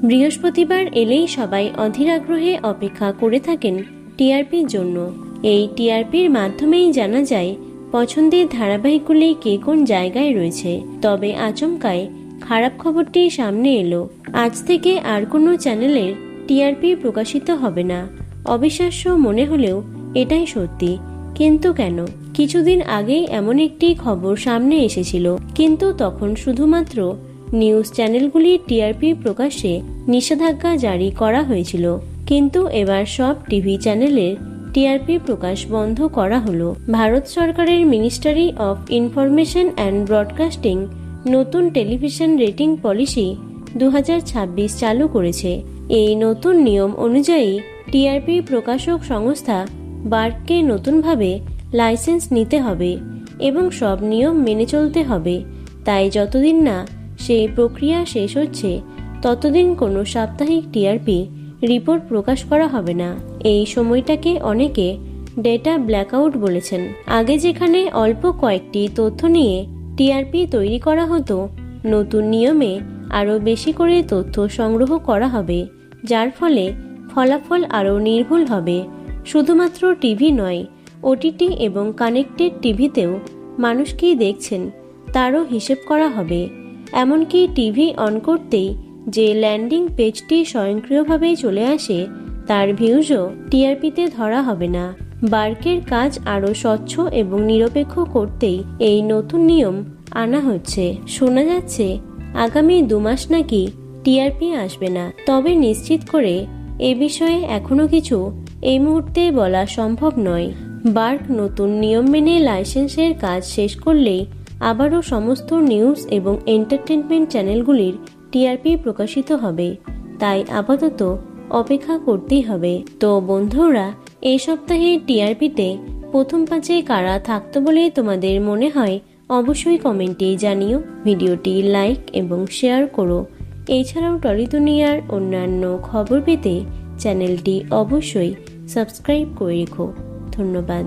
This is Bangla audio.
বৃহস্পতিবার এলেই সবাই অধীর আগ্রহে অপেক্ষা করে থাকেন টিআরপির জন্য। এই টিআরপির মাধ্যমেই জানা যায় পছন্দের ধারাবাহিকগুলি কে কোন জায়গায় রয়েছে। তবে আচমকায় খারাপ খবরটি সামনে এলো। আজ থেকে আর কোনো চ্যানেলের টিআরপি প্রকাশিত হবে না। অবিশ্বাস্য মনে হলেও এটাই সত্যি। কিন্তু কেন? কিছুদিন আগেই এমন একটি খবর সামনে এসেছিল, কিন্তু তখন শুধুমাত্র নিউজ চ্যানেলগুলির টিআরপি প্রকাশে নিষেধাজ্ঞা জারি করা হয়েছিল। কিন্তু এবার সব টিভি চ্যানেলের টিআরপি প্রকাশ বন্ধ করা হলো। ভারত সরকারের ministry of information and broadcasting নতুন টেলিভিশন রেটিং পলিসি 2026 চালু করেছে। এই নতুন নিয়ম অনুযায়ী টিআরপি প্রকাশক সংস্থা বার্ককে নতুনভাবে লাইসেন্স নিতে হবে এবং সব নিয়ম মেনে চলতে হবে। তাই যতদিন না সেই প্রক্রিয়া শেষ হচ্ছে ততদিন কোনো সাপ্তাহিক টিআরপি রিপোর্ট প্রকাশ করা হবে না। এই সময়টাকে অনেকে ডেটা ব্ল্যাকআউট বলেছেন। আগে যেখানে অল্প কয়েকটি তথ্য নিয়ে টিআরপি তৈরি করা হতো, নতুন নিয়মে আরও বেশি করে তথ্য সংগ্রহ করা হবে, যার ফলে ফলাফল আরও নির্ভুল হবে। শুধুমাত্র টিভি নয়, ওটিটি এবং কানেক্টেড টিভিতেও মানুষ কী দেখছেন তারও হিসেব করা হবে। এমনকি টিভি অন করতেই যে ল্যান্ডিং পেজটি স্বয়ংক্রিয়ভাবে চলে আসে তার ভিউজও টিআরপিতে ধরা হবে না। বার্কের কাজ আরও স্বচ্ছ এবং নিরপেক্ষ করতেই এই নতুন নিয়ম আনা হচ্ছে। শোনা যাচ্ছে আগামী 2 মাস নাকি টিআরপি আসবে না। তবে নিশ্চিত করে এ বিষয়ে এখনো কিছু এই মুহূর্তে বলা সম্ভব নয়। বার্ক নতুন নিয়ম মেনে লাইসেন্সের কাজ শেষ করলেই আবারও সমস্ত নিউজ এবং এন্টারটেনমেন্ট চ্যানেলগুলির টিআরপি প্রকাশিত হবে। তাই আপাতত অপেক্ষা করতেই হবে। তো বন্ধুরা, এই সপ্তাহে টিআরপিতে প্রথম 5-এ কারা থাকতো বলে তোমাদের মনে হয় অবশ্যই কমেন্টে জানিও। ভিডিওটি লাইক এবং শেয়ার করো। এছাড়াও টলি দুনিয়ার অন্যান্য খবর পেতে চ্যানেলটি অবশ্যই সাবস্ক্রাইব করে রেখো। ধন্যবাদ।